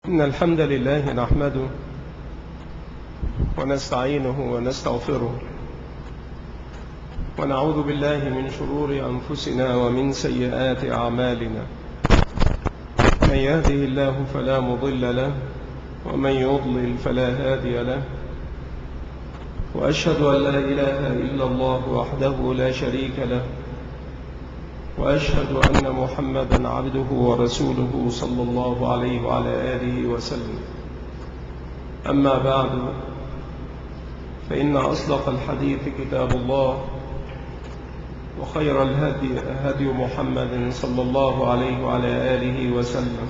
إن الحمد لله نحمده ونستعينه ونستغفره ونعوذ بالله من شرور أنفسنا ومن سيئات أعمالنا. من يهده الله فلا مضل له ومن يضلل فلا هادي له، وأشهد أن لا إله إلا الله وحده لا شريك له، وأشهد أن محمدا عبده ورسوله صلى الله عليه وعلى آله وسلم. أما بعد، فإن أصدق الحديث كتاب الله، وخير الهدي هدي محمد صلى الله عليه وعلى آله وسلم،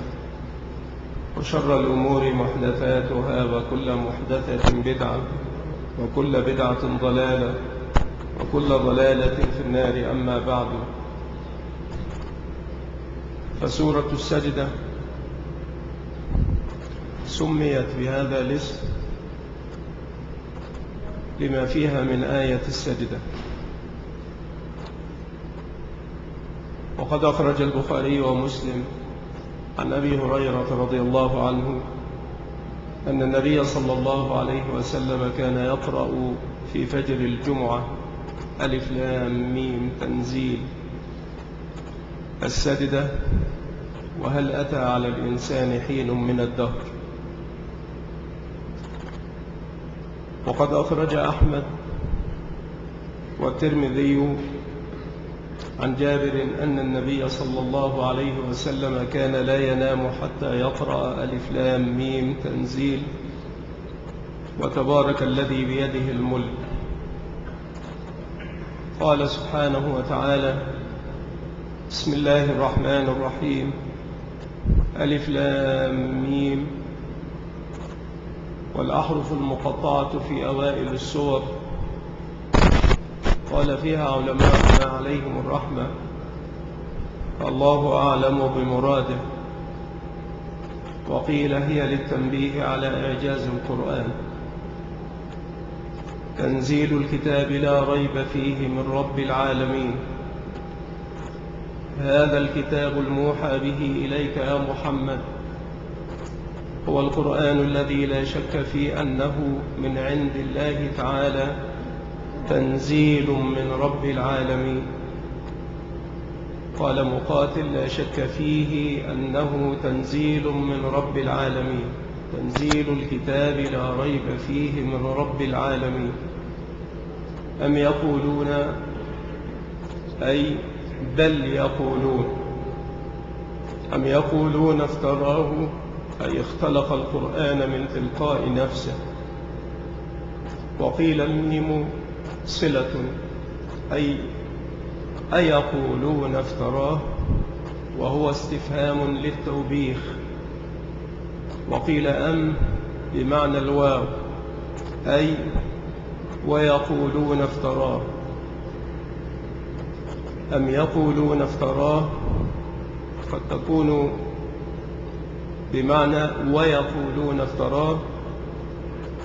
وشر الأمور محدثاتها، وكل محدثة بدعة، وكل بدعة ضلالة، وكل ضلالة في النار. أما بعد، فسورة السجدة سميت بهذا الاسم لما فيها من آية السجدة. وقد أخرج البخاري ومسلم عن أبي هريرة رضي الله عنه أن النبي صلى الله عليه وسلم كان يقرأ في فجر الجمعة: ألف لام ميم تنزيل، السجدة، وهل أتى على الإنسان حين من الدهر. وقد أخرج أحمد والترمذي عن جابر أن النبي صلى الله عليه وسلم كان لا ينام حتى يقرأ ألف لام ميم تنزيل وتبارك الذي بيده الملك. قال سبحانه وتعالى: بسم الله الرحمن الرحيم، ألف لام ميم. والأحرف المقطعة في أوائل السور قال فيها علماءنا عليهم الرحمة: الله أعلم بمراده. وقيل هي للتنبيه على إعجاز القرآن. تنزيل الكتاب لا ريب فيه من رب العالمين. هذا الكتاب الموحى به إليك يا محمد هو القرآن الذي لا شك في أنه من عند الله تعالى، تنزيل من رب العالمين. قال مقاتل: لا شك فيه أنه تنزيل من رب العالمين. تنزيل الكتاب لا ريب فيه من رب العالمين. أم يقولون، أي بل يقولون، أم يقولون افتراه، أي اختلق القرآن من تلقاء نفسه. وقيل الميم صلة، أي أيقولون افتراه، وهو استفهام للتوبيخ. وقيل أم بمعنى الواو، أي ويقولون افتراه. أم يقولون افتراه قد تكون بمعنى ويقولون افتراه،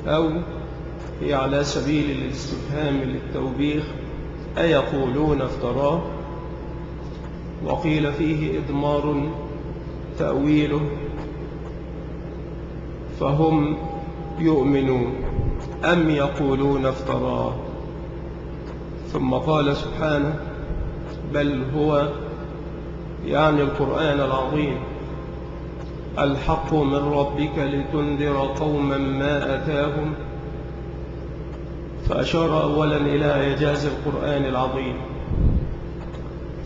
أو هي على سبيل الاستفهام للتوبيخ: أيقولون افتراه. وقيل فيه إضمار تأويله: فهم يؤمنون. أم يقولون افتراه. ثم قال سبحانه: بل هو، يعني القرآن العظيم، الحق من ربك لتنذر قوما ما أتاهم. فأشار أولا إلى إعجاز القرآن العظيم،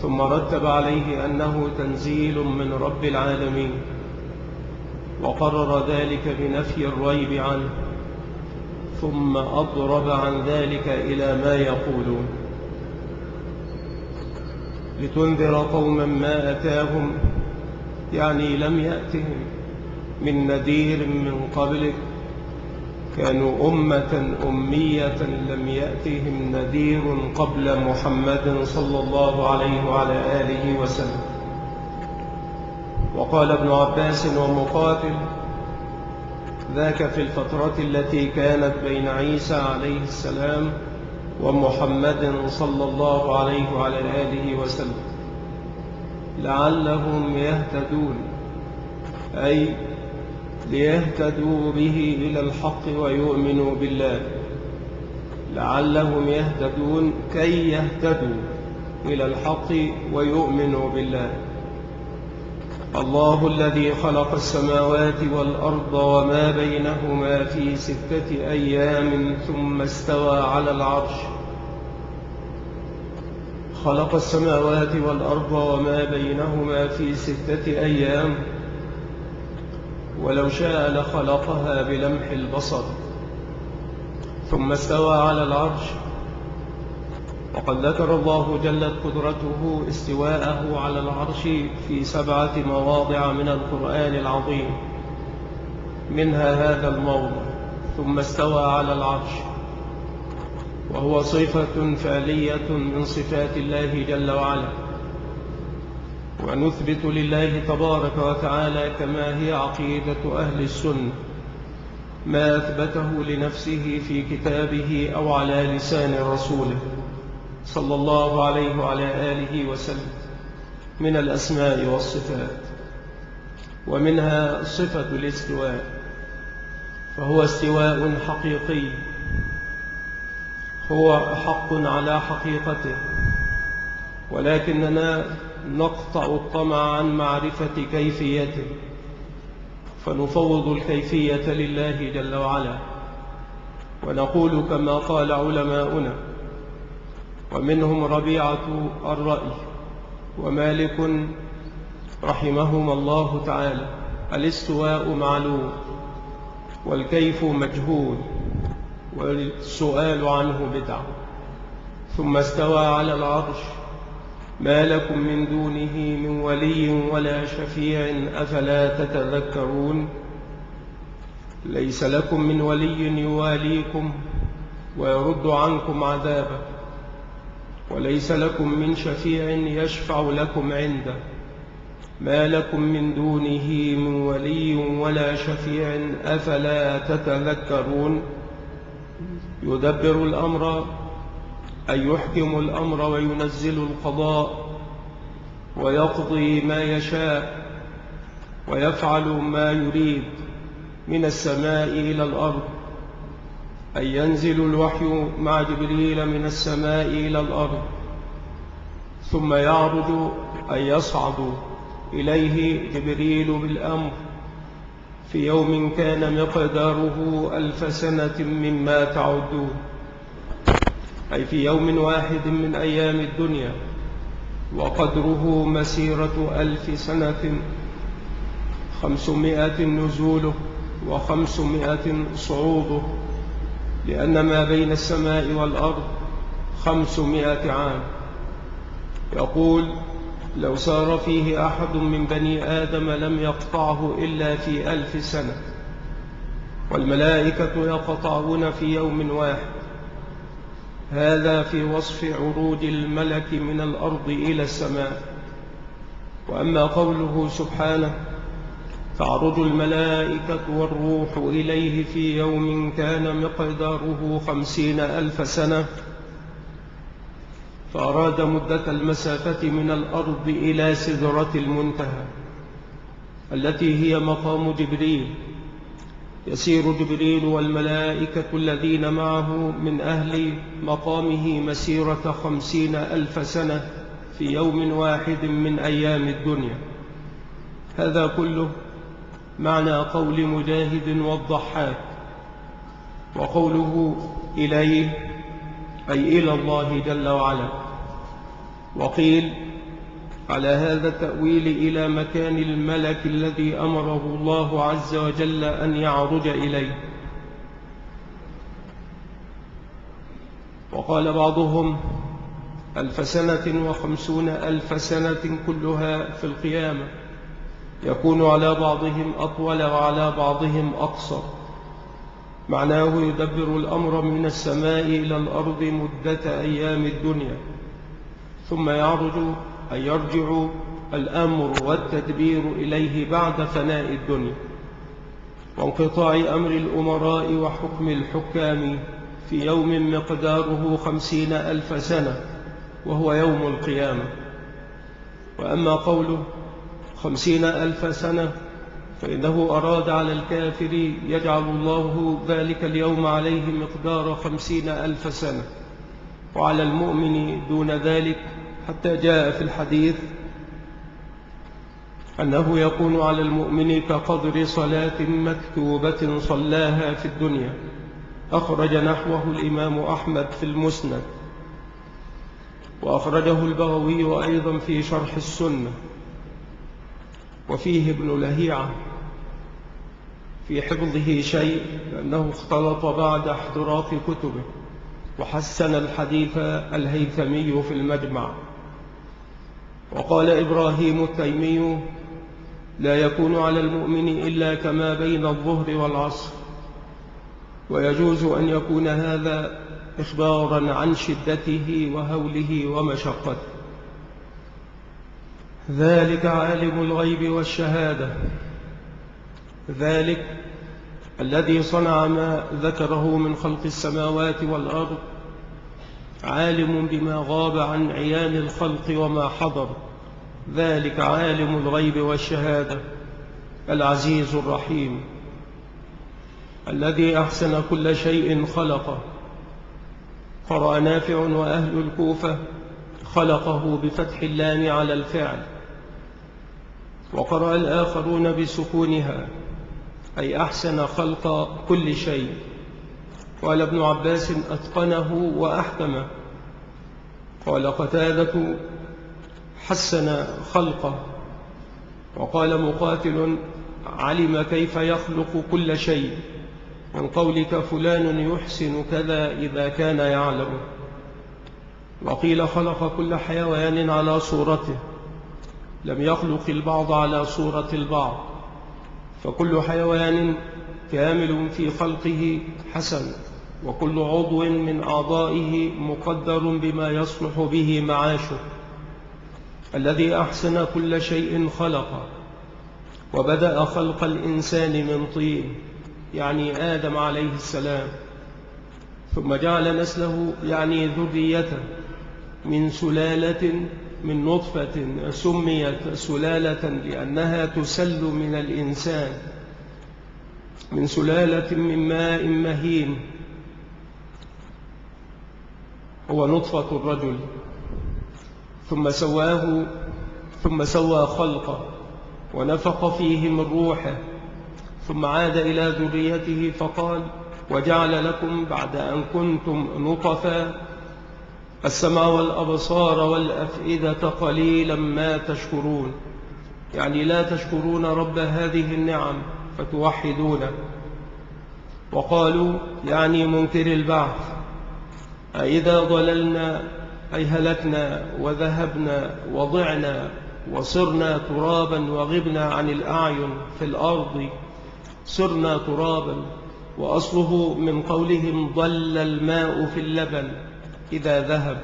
ثم رتب عليه أنه تنزيل من رب العالمين، وقرر ذلك بنفي الريب عنه، ثم أضرب عن ذلك إلى ما يقولون: لتنذر قوما ما أتاهم، يعني لم يأتهم من نذير من قبلك، كانوا أمة أمية لم يأتهم نذير قبل محمد صلى الله عليه وعلى آله وسلم. وقال ابن عباس ومقاتل: ذاك في الفترة التي كانت بين عيسى عليه السلام ومحمد صلى الله عليه وعلى آله وسلم، لعلهم يهتدون، أي ليهتدوا به إلى الحق ويؤمنوا بالله، لعلهم يهتدون كي يهتدوا إلى الحق ويؤمنوا بالله. الله الذي خلق السماوات والأرض وما بينهما في 6 أيام ثم استوى على العرش. خلق السماوات والأرض وما بينهما في 6 أيام، ولو شاء لخلقها بلمح البصر، ثم استوى على العرش. وقد ذكر الله جلت قدرته استواءه على العرش في 7 مواضع من القرآن العظيم، منها هذا الموضع ثم استوى على العرش، وهو صفة فعلية من صفات الله جل وعلا. ونثبت لله تبارك وتعالى كما هي عقيدة أهل السنة ما أثبته لنفسه في كتابه أو على لسان رسوله صلى الله عليه وعلى آله وسلم من الأسماء والصفات، ومنها صفة الاستواء، فهو استواء حقيقي، هو حق على حقيقته، ولكننا نقطع الطمع عن معرفة كيفيته، فنفوض الكيفية لله جل وعلا، ونقول كما قال علماؤنا، ومنهم ربيعة الرأي ومالك رحمهما الله تعالى: الاستواء معلوم والكيف مجهول والسؤال عنه بدعة. ثم استوى على العرش، ما لكم من دونه من ولي ولا شفيع أفلا تتذكرون. ليس لكم من ولي يواليكم ويرد عنكم عذابه، وليس لكم من شفيع يشفع لكم عنده، ما لكم من دونه من ولي ولا شفيع أفلا تتذكرون. يدبر الأمر أي يحكم الأمر وينزل القضاء ويقضي ما يشاء ويفعل ما يريد من السماء إلى الأرض، أي ينزل الوحي مع جبريل من السماء إلى الأرض، ثم يعرج أي يصعد إليه جبريل بالأمر في يوم كان مقداره 1000 سنة مما تعدون، أي في يوم واحد من أيام الدنيا، وقدره مسيرة 1000 سنة، 500 نزوله و500 صعوده، لأن ما بين السماء والأرض 500 عام. يقول: لو سار فيه أحد من بني آدم لم يقطعه إلا في 1000 سنة، والملائكة يقطعون في يوم واحد. هذا في وصف عروج الملك من الأرض إلى السماء. وأما قوله سبحانه: تعرج الملائكة والروح إليه في يوم كان مقداره 50,000 سنة، فأراد مدة المسافة من الأرض إلى سدرة المنتهى التي هي مقام جبريل. يسير جبريل والملائكة الذين معه من أهل مقامه مسيرة 50,000 سنة في يوم واحد من أيام الدنيا. هذا كله معنى قول مجاهد والضحاك. وقوله إليه أي إلى الله جل وعلا. وقيل على هذا التأويل إلى مكان الملك الذي أمره الله عز وجل أن يعرج إليه. وقال بعضهم 1000 سنة و50,000 سنة كلها في القيامة، يكون على بعضهم أطول وعلى بعضهم أقصر. معناه يدبر الأمر من السماء إلى الأرض مدة أيام الدنيا، ثم يعرج أي يرجع الأمر والتدبير إليه بعد فناء الدنيا وانقطاع أمر الأمراء وحكم الحكام في يوم مقداره 50,000 سنة، وهو يوم القيامة. وأما قوله 50,000 سنة فإنه أراد على الكافر يجعل الله ذلك اليوم عليه مقدار 50,000 سنة، وعلى المؤمن دون ذلك، حتى جاء في الحديث أنه يكون على المؤمن كقدر صلاة مكتوبة صلاها في الدنيا. أخرج نحوه الإمام أحمد في المسند، وأخرجه البغوي أيضا في شرح السنة. وفيه ابن لهيعة في حفظه شيء، لأنه اختلط بعد احتراق كتبه، وحسن الحديث الهيثمي في المجمع. وقال إبراهيم التيمي: لا يكون على المؤمن إلا كما بين الظهر والعصر. ويجوز أن يكون هذا إخبارا عن شدته وهوله ومشقته. ذلك عالم الغيب والشهادة، ذلك الذي صنع ما ذكره من خلق السماوات والأرض، عالم بما غاب عن عيان الخلق وما حضر. ذلك عالم الغيب والشهادة العزيز الرحيم، الذي أحسن كل شيء خلقه. قرأ نافع وأهل الكوفة خلقه بفتح اللام على الفعل، وقرأ الآخرون بسكونها، أي أحسن خلق كل شيء. قال ابن عباس: أتقنه وأحكمه. قال قتادة: حسن خلقه. وقال مقاتل: علم كيف يخلق كل شيء، من قولك فلان يحسن كذا إذا كان يعلم. وقيل: خلق كل حيوان على صورته، لم يخلق البعض على صورة البعض، فكل حيوان كامل في خلقه حسن، وكل عضو من أعضائه مقدر بما يصلح به معاشه. الذي أحسن كل شيء خلقه، وبدأ خلق الإنسان من طين، يعني آدم عليه السلام، ثم جعل نسله يعني ذريته من سلالة من نطفة سميت سلالة لأنها تسل من الإنسان، من سلالة من ماء مهين هو نطفة الرجل، ثم سوى خلقه ونفخ فيه من روحه، ثم عاد إلى ذريته فقال: وجعل لكم بعد أن كنتم نطفا السمع والأبصار والأفئدة قليلا ما تشكرون. يعني لا تشكرون رب هذه النعم فتوحدونه. وقالوا يعني منكر البعث: أإذا ضللنا أي هلكنا وذهبنا وضعنا وصرنا ترابا وغبنا عن الأعين في الأرض صرنا ترابا. وأصله من قولهم ضل الماء في اللبن إذا ذهب.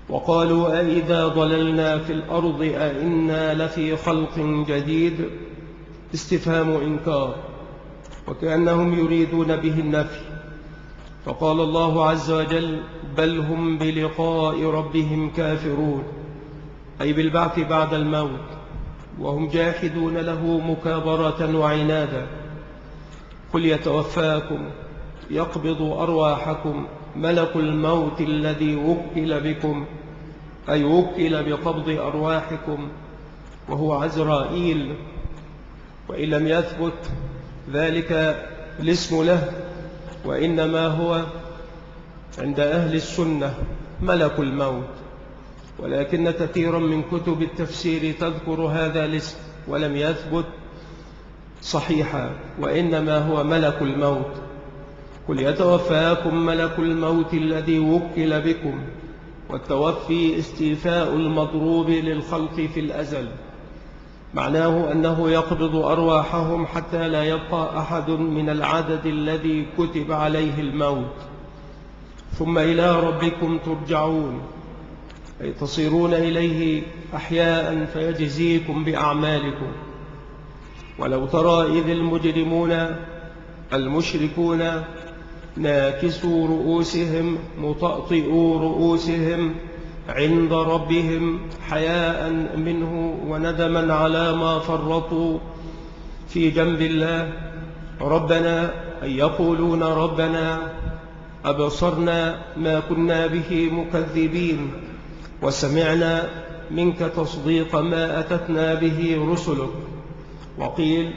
وقالوا: أإذا ضللنا في الأرض أإنا لفي خلق جديد. استفهام إنكار، وكأنهم يريدون به النفي. فقال الله عز وجل: بل هم بلقاء ربهم كافرون، أي بالبعث بعد الموت، وهم جاحدون له مكابرة وعنادا. قل يتوفاكم يقبض أرواحكم ملك الموت الذي وكل بكم، أي وكل بقبض أرواحكم، وهو عزرائيل. وإن لم يثبت ذلك الاسم له، وإنما هو عند أهل السنة ملك الموت، ولكن كثيرا من كتب التفسير تذكر هذا الاسم ولم يثبت صحيحا، وإنما هو ملك الموت. قل يتوفاكم ملك الموت الذي وكل بكم. والتوفي استيفاء المضروب للخلق في الأزل، معناه أنه يقبض أرواحهم حتى لا يبقى أحد من العدد الذي كتب عليه الموت، ثم إلى ربكم ترجعون، أي تصيرون إليه أحياء فيجزيكم بأعمالكم. ولو ترى إذ المجرمون المشركون ناكسوا رؤوسهم مطأطئوا رؤوسهم عند ربهم حياء منه وندما على ما فرطوا في جنب الله ربنا، أي يقولون ربنا أبصرنا ما كنا به مكذبين، وسمعنا منك تصديق ما أتتنا به رسلك. وقيل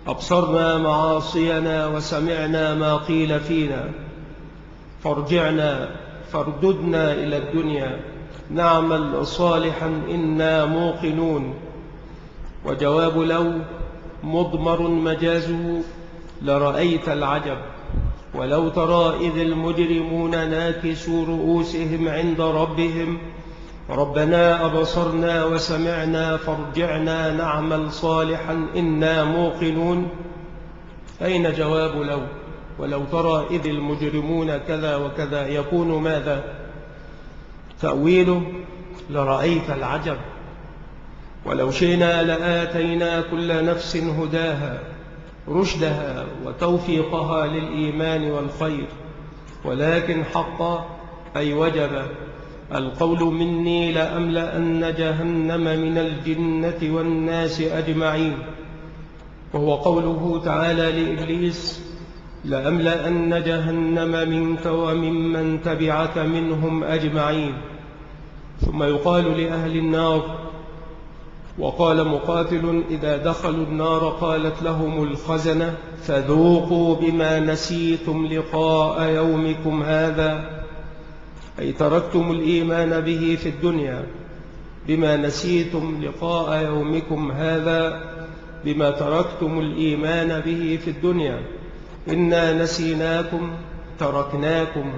أبصرنا معاصينا وسمعنا ما قيل فينا، فارددنا إلى الدنيا نعمل صالحا إنا موقنون. وجواب لو مضمر مجازه لرأيت العجب، ولو ترى إذ المجرمون ناكسوا رؤوسهم عند ربهم ربنا أبصرنا وسمعنا فارجعنا نعمل صالحا إنا موقنون. أين جواب لو؟ ولو ترى إذ المجرمون كذا وكذا يكون ماذا؟ تأويله لرأيت العجب. ولو شئنا لآتينا كل نفس هداها رشدها وتوفيقها للإيمان والخير، ولكن حق أي وجب القول مني لأملأن جهنم من الجنة والناس أجمعين. وهو قوله تعالى لإبليس لأملأن جهنم منك وممن تبعك منهم أجمعين. ثم يقال لأهل النار، وقال مقاتل إذا دخلوا النار قالت لهم الخزنة فذوقوا بما نسيتم لقاء يومكم هذا، أي تركتم الإيمان به في الدنيا، بما نسيتم لقاء يومكم هذا بما تركتم الإيمان به في الدنيا، إنا نسيناكم تركناكم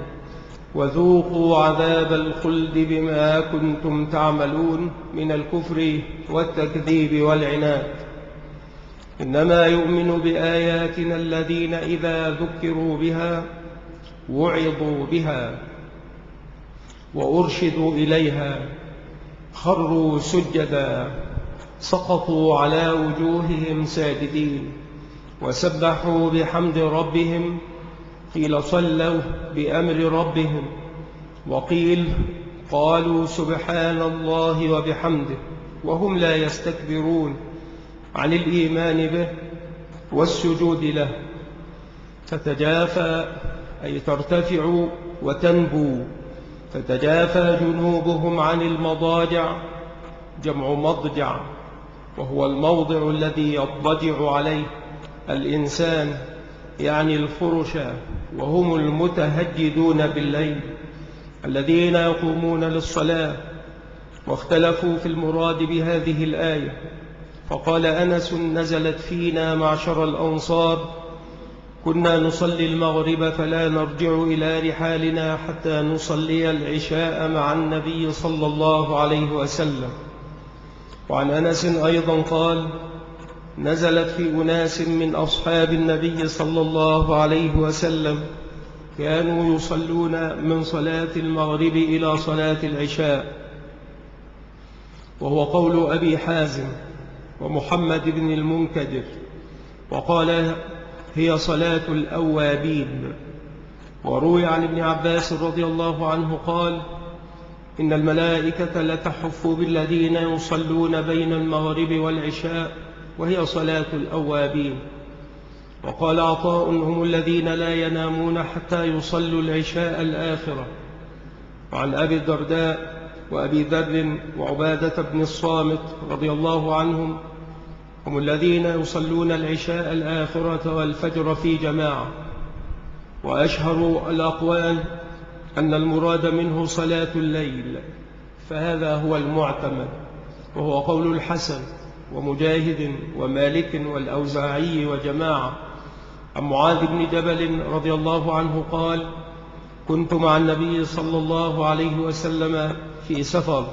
وذوقوا عذاب الخلد بما كنتم تعملون من الكفر والتكذيب والعناد. إنما يؤمن بآياتنا الذين إذا ذكروا بها وعظوا بها وأرشدوا إليها خروا سجدا سقطوا على وجوههم ساجدين وسبحوا بحمد ربهم، قيل صلوا بأمر ربهم، وقيل قالوا سبحان الله وبحمده، وهم لا يستكبرون عن الإيمان به والسجود له. تتجافى أي ترتفع وتنبو، تتجافى جنوبهم عن المضاجع، جمع مضجع، وهو الموضع الذي يضجع عليه الإنسان، يعني الفرشة، وهم المتهجدون بالليل الذين يقومون للصلاة. واختلفوا في المراد بهذه الآية، فقال أنس نزلت فينا معشر الأنصار كنا نصلي المغرب فلا نرجع إلى رحالنا حتى نصلي العشاء مع النبي صلى الله عليه وسلم. وعن أنس أيضا قال نزلت في أناس من أصحاب النبي صلى الله عليه وسلم كانوا يصلون من صلاة المغرب إلى صلاة العشاء. وهو قول أبي حازم ومحمد بن المنكدر، وقال هي صلاة الأوابين. وروي عن ابن عباس رضي الله عنه قال إن الملائكة لتحف بالذين يصلون بين المغرب والعشاء وهي صلاة الأوابين. وقال عطاء هم الذين لا ينامون حتى يصلوا العشاء الآخرة. وعن أبي الدرداء وأبي ذر وعبادة بن الصامت رضي الله عنهم هم الذين يصلون العشاء الآخرة والفجر في جماعة. وأشهر الأقوال أن المراد منه صلاة الليل، فهذا هو المعتمد، وهو قول الحسن ومجاهد ومالك والأوزاعي وجماعة. عن معاذ بن جبل رضي الله عنه قال كنت مع النبي صلى الله عليه وسلم في سفر،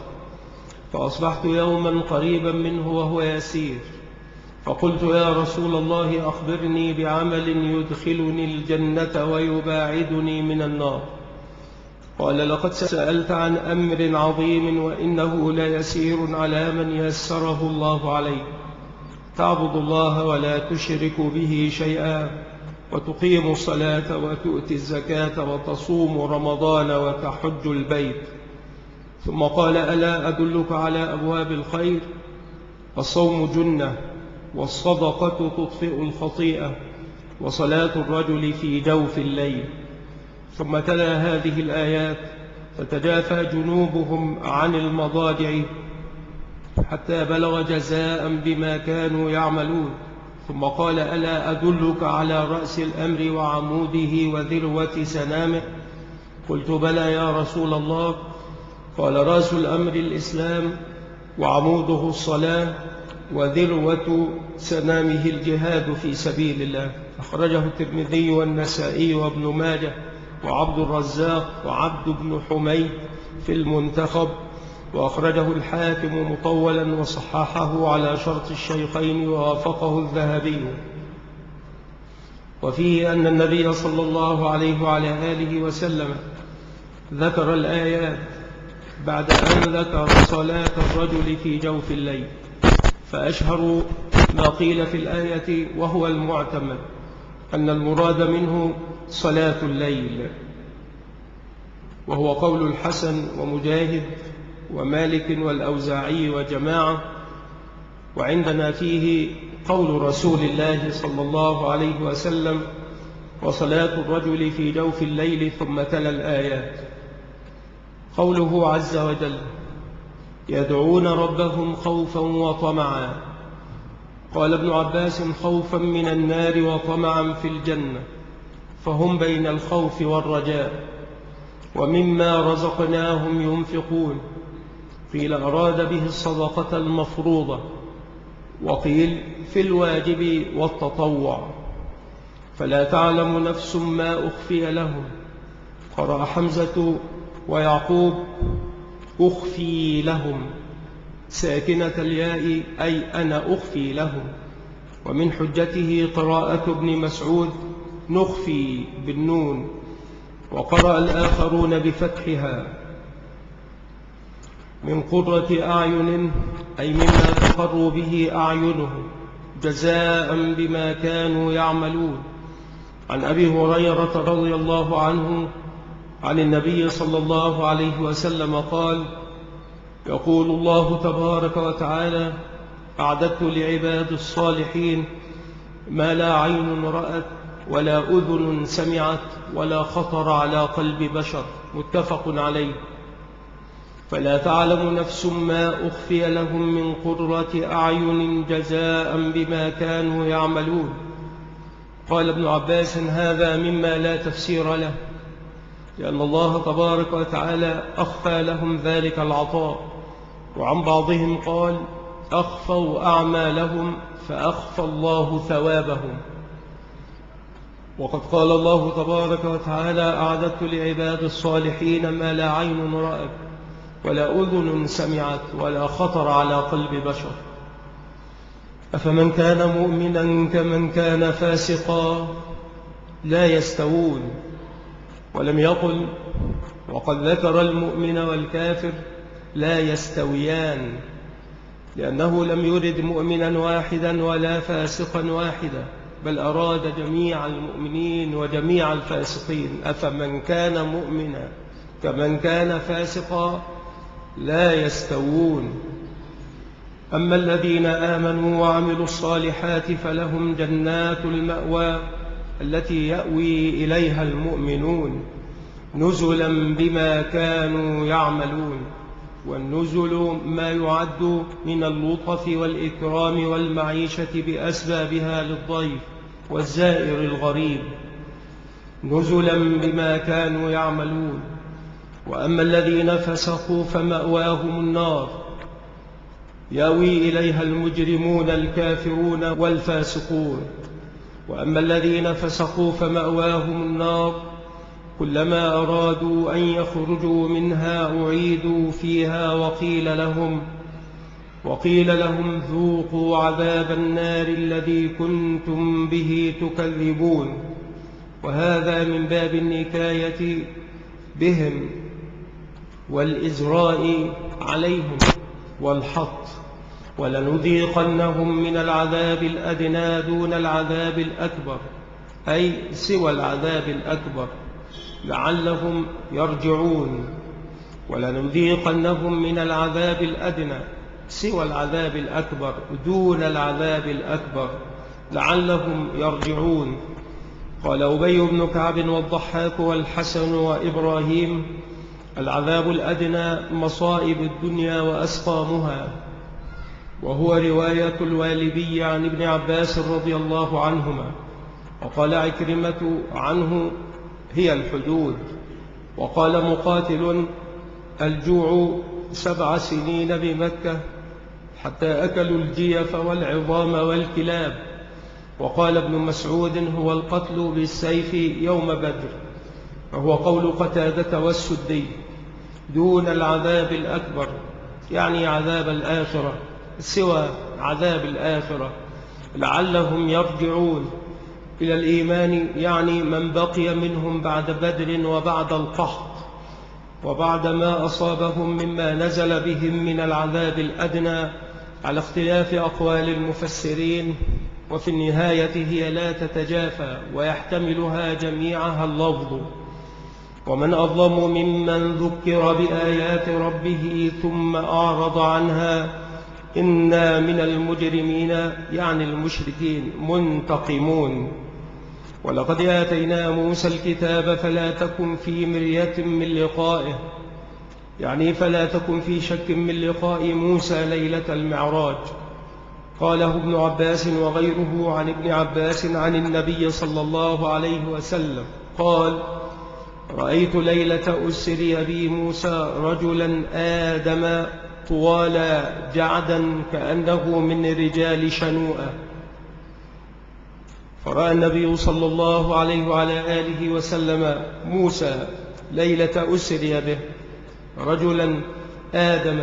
فأصبحت يوما قريبا منه وهو يسير، فقلت يا رسول الله أخبرني بعمل يدخلني الجنة ويباعدني من النار. قال لقد سألت عن أمر عظيم وإنه ليسير على من يسره الله عليه، تعبد الله ولا تشرك به شيئا وتقيم الصلاة وتؤتي الزكاة وتصوم رمضان وتحج البيت. ثم قال ألا أدلك على أبواب الخير؟ الصوم جنة والصدقة تطفئ الخطيئة، وصلاة الرجل في جوف الليل. ثم تلا هذه الآيات: تتجافى جنوبهم عن المضاجع حتى بلغ جزاء بما كانوا يعملون. ثم قال: ألا أدلك على رأس الأمر وعموده وذروة سنامه؟ قلت: بلى يا رسول الله. قال: رأس الأمر الإسلام، وعموده الصلاة، وذروة سنامه الجهاد في سبيل الله. أخرجه الترمذي والنسائي وابن ماجه وعبد الرزاق وعبد بن حميد في المنتخب، وأخرجه الحاكم مطولا وصححه على شرط الشيخين ووافقه الذهبي. وفيه أن النبي صلى الله عليه وعلى آله وسلم ذكر الآيات بعد أن ذكر صلاة الرجل في جوف الليل، فأشهر ما قيل في الآية وهو المعتمد أن المراد منه صلاة الليل، وهو قول الحسن ومجاهد ومالك والأوزاعي وجماعة. وعندنا فيه قول رسول الله صلى الله عليه وسلم: وصلاة الرجل في جوف الليل، ثم تلا الآيات. قوله عز وجل: يدعون ربهم خوفا وطمعا. قال ابن عباس: خوفا من النار وطمعا في الجنة، فهم بين الخوف والرجاء. ومما رزقناهم ينفقون. قيل أراد به الصدقة المفروضة، وقيل في الواجب والتطوع. فلا تعلم نفس ما أخفي لهم. قرأ حمزة ويعقوب: أخفي لهم ساكنة الياء، أي أنا أخفي لهم. ومن حجته قراءة ابن مسعود: نخفي بالنون. وقرأ الآخرون بفتحها: من قرة أعين، أي مما تقر به أعينهم، جزاء بما كانوا يعملون. عن أبي هريرة رضي الله عنه عن النبي صلى الله عليه وسلم قال: يقول الله تبارك وتعالى: أعددت لعباد الصالحين ما لا عين رأت ولا أذن سمعت ولا خطر على قلب بشر. متفق عليه. فلا تعلم نفس ما أخفي لهم من قرة أعين جزاء بما كانوا يعملون. قال ابن عباس: هذا مما لا تفسير له، لأن الله تبارك وتعالى أخفى لهم ذلك العطاء. وعن بعضهم قال: أخفوا أعمالهم فأخفى الله ثوابهم. وقد قال الله تبارك وتعالى: أعددت لعباد الصالحين ما لا عين رأت ولا أذن سمعت ولا خطر على قلب بشر. أفمن كان مؤمنا كمن كان فاسقا لا يستوون. ولم يقل: وقد ذكر المؤمن والكافر لا يستويان، لأنه لم يرد مؤمنا واحدا ولا فاسقا واحدا، بل أراد جميع المؤمنين وجميع الفاسقين. أفمن كان مؤمنا كمن كان فاسقا لا يستوون. أما الذين آمنوا وعملوا الصالحات فلهم جنات المأوى التي يأوي إليها المؤمنون، نزلا بما كانوا يعملون. والنزل ما يعد من اللطف والإكرام والمعيشة بأسبابها للضيف والزائر الغريب، نزلا بما كانوا يعملون. وأما الذين فسقوا فمأواهم النار يأوي إليها المجرمون الكافرون والفاسقون. وأما الذين فسقوا فمأواهم النار كلما أرادوا أن يخرجوا منها أعيدوا فيها وقيل لهم ذوقوا عذاب النار الذي كنتم به تكذبون. وهذا من باب النكاية بهم والإزراء عليهم والحط. ولنذيقنهم من العذاب الأدنى دون العذاب الأكبر، أي سوى العذاب الأكبر، لعلهم يرجعون. ولنذيقنهم من العذاب الأدنى سوى العذاب الأكبر، دون العذاب الأكبر، لعلهم يرجعون. قال أبي بن كعب والضحاك والحسن وإبراهيم: العذاب الأدنى مصائب الدنيا وأسقامها. وهو رواية الوالبي عن ابن عباس رضي الله عنهما. وقال عكرمة عنه: هي الحدود. وقال مقاتل: الجوع 7 سنين بمكة حتى أكلوا الجيف والعظام والكلاب. وقال ابن مسعود: هو القتل بالسيف يوم بدر. وهو قول قتادة والسدي: دون العذاب الأكبر، يعني عذاب الآخرة، سوى عذاب الآخرة، لعلهم يرجعون إلى الإيمان، يعني من بقي منهم بعد بدر وبعد القحط وبعد ما أصابهم مما نزل بهم من العذاب الأدنى، على اختلاف أقوال المفسرين. وفي النهاية هي لا تتجافى ويحتملها جميعها اللفظ: ومن أظلم ممن ذكر بآيات ربه ثم أعرض عنها إنا من المجرمين، يعني المشركين، منتقمون. ولقد آتينا موسى الكتاب فلا تكن في مرية من لقائه، يعني فلا تكن في شك من لقاء موسى ليلة المعراج. قاله ابن عباس وغيره عن ابن عباس عن النبي صلى الله عليه وسلم قال: رأيت ليلة أسري بي موسى رجلا آدم طوالا جعدا كأنه من رجال شنوءة. فرأى النبي صلى الله عليه وعلى آله وسلم موسى ليلة أسري به رجلا آدم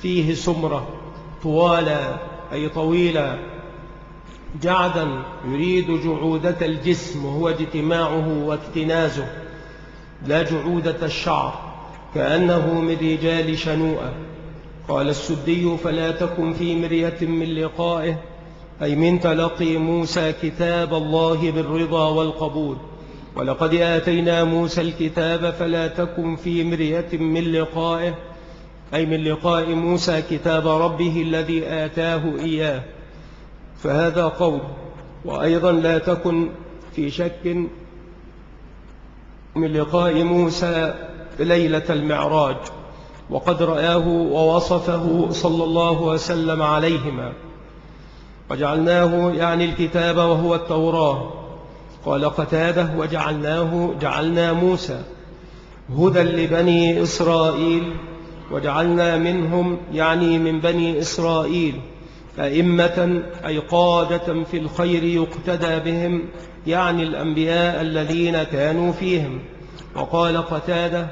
فيه سمرة، طوالا أي طويلا، جعدا يريد جعودة الجسم وهو اجتماعه واكتنازه، لا جعودة الشعر، كأنه من رجال شنوءة. قال السدي: فلا تكن في مرية من لقائه، أي من تلقي موسى كتاب الله بالرضا والقبول. ولقد آتينا موسى الكتاب فلا تكن في مرية من لقائه، أي من لقاء موسى كتاب ربه الذي آتاه إياه. فهذا قول. وأيضا لا تكن في شك من لقاء موسى ليلة المعراج، وقد رآه ووصفه صلى الله وسلم عليهما. وجعلناه يعني الكتاب وهو التوراة. قال قتادة: جعلنا موسى هدى لبني إسرائيل، وجعلنا منهم يعني من بني إسرائيل أئمة، أي قادة في الخير يقتدى بهم، يعني الأنبياء الذين كانوا فيهم. وقال قتادة: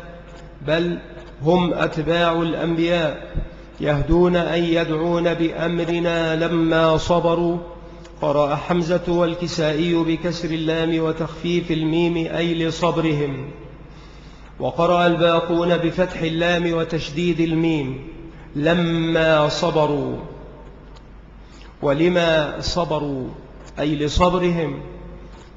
بل هم أتباع الأنبياء، يهدون أي يدعون بأمرنا لما صبروا. قرأ حمزة والكسائي بكسر اللام وتخفيف الميم، أي لصبرهم. وقرأ الباقون بفتح اللام وتشديد الميم، لما صبروا. ولما صبروا أي لصبرهم.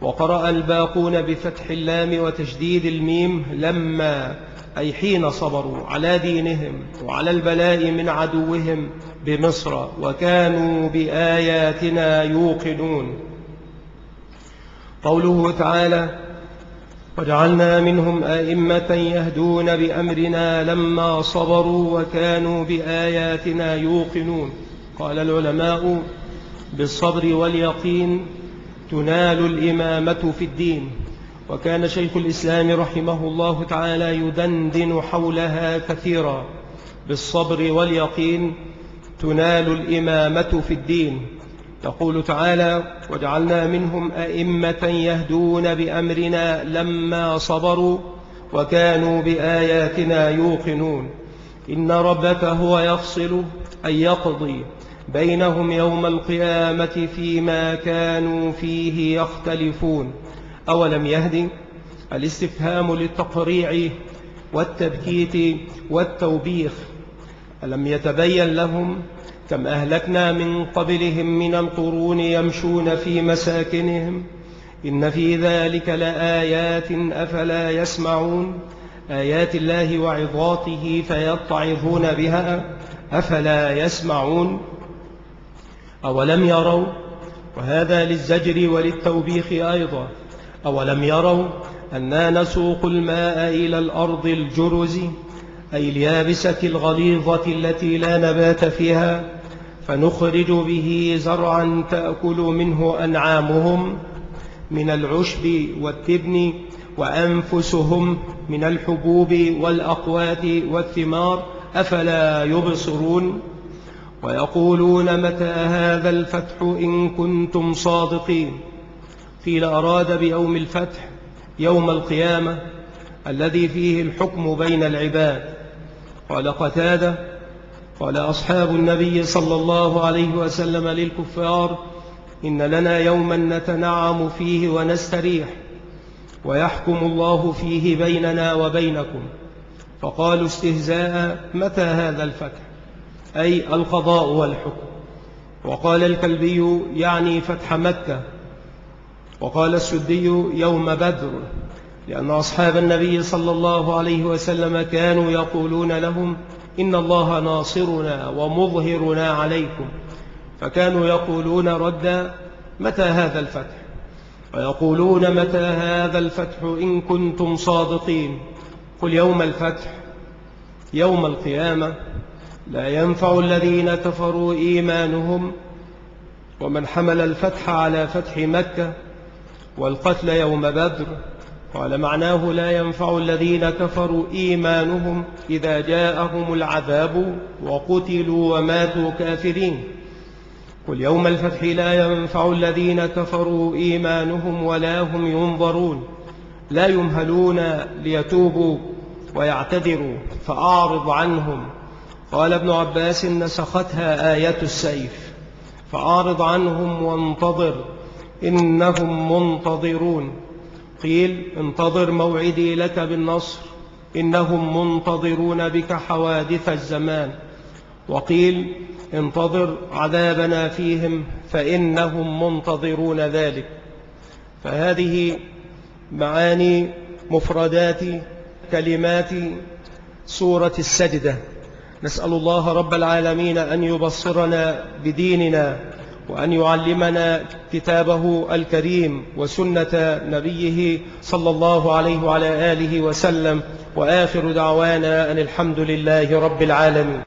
وقرأ الباقون بفتح اللام وتشديد الميم، لما أي حين صبروا على دينهم وعلى البلاء من عدوهم بمصر، وكانوا بآياتنا يوقنون. قوله تعالى: وجعلنا منهم أئمة يهدون بأمرنا لما صبروا وكانوا بآياتنا يوقنون. قال العلماء: بالصبر واليقين تنال الإمامة في الدين. وكان شيخ الإسلام رحمه الله تعالى يدندن حولها كثيرا: بالصبر واليقين تنال الإمامة في الدين. يقول تعالى: وجعلنا منهم أئمة يهدون بأمرنا لما صبروا وكانوا بآياتنا يوقنون. إن ربك هو يفصل أي يقضي بينهم يوم القيامة فيما كانوا فيه يختلفون. أولم يهدي؟ الاستفهام للتقريع والتبكيت والتوبيخ. ألم يتبين لهم كم أهلكنا من قبلهم من القرون يمشون في مساكنهم إن في ذلك لآيات أفلا يسمعون. آيات الله وعظاته فيتعظون بها، أفلا يسمعون؟ أولم يروا، وهذا للزجر وللتوبيخ أيضا، أولم يروا أنا نسوق الماء إلى الأرض الجرز، أي اليابسة الغليظة التي لا نبات فيها، فنخرج به زرعا تأكل منه أنعامهم من العشب والتبن، وأنفسهم من الحبوب والأقوات والثمار، أفلا يبصرون؟ ويقولون متى هذا الفتح إن كنتم صادقين. قيل أراد بيوم الفتح يوم القيامة الذي فيه الحكم بين العباد. قال قتادة: قال أصحاب النبي صلى الله عليه وسلم للكفار: إن لنا يوما نتنعم فيه ونستريح، ويحكم الله فيه بيننا وبينكم. فقالوا استهزاء: متى هذا الفتح؟ أي القضاء والحكم. وقال الكلبي: يعني فتح مكة. وقال السدي: يوم بدر، لأن أصحاب النبي صلى الله عليه وسلم كانوا يقولون لهم: إن الله ناصرنا ومظهرنا عليكم، فكانوا يقولون ردا: متى هذا الفتح؟ ويقولون متى هذا الفتح إن كنتم صادقين. قل يوم الفتح يوم القيامة لا ينفع الذين كفروا إيمانهم. ومن حمل الفتح على فتح مكة والقتل يوم بدر قال معناه لا ينفع الذين كفروا إيمانهم إذا جاءهم العذاب وقتلوا وماتوا كافرين. قل يوم الفتح لا ينفع الذين كفروا إيمانهم ولا هم ينظرون، لا يمهلون ليتوبوا ويعتذروا فأعرض عنهم. قال ابن عباس: نسختها آية السيف، فأعرض عنهم وانتظر إنهم منتظرون. قيل: انتظر موعدي لك بالنصر، إنهم منتظرون بك حوادث الزمان. وقيل: انتظر عذابنا فيهم فإنهم منتظرون ذلك. فهذه معاني مفردات كلمات سورة السجدة. نسأل الله رب العالمين أن يبصرنا بديننا، وأن يعلمنا كتابه الكريم وسنة نبيه صلى الله عليه وعلى آله وسلم. وآخر دعوانا أن الحمد لله رب العالمين.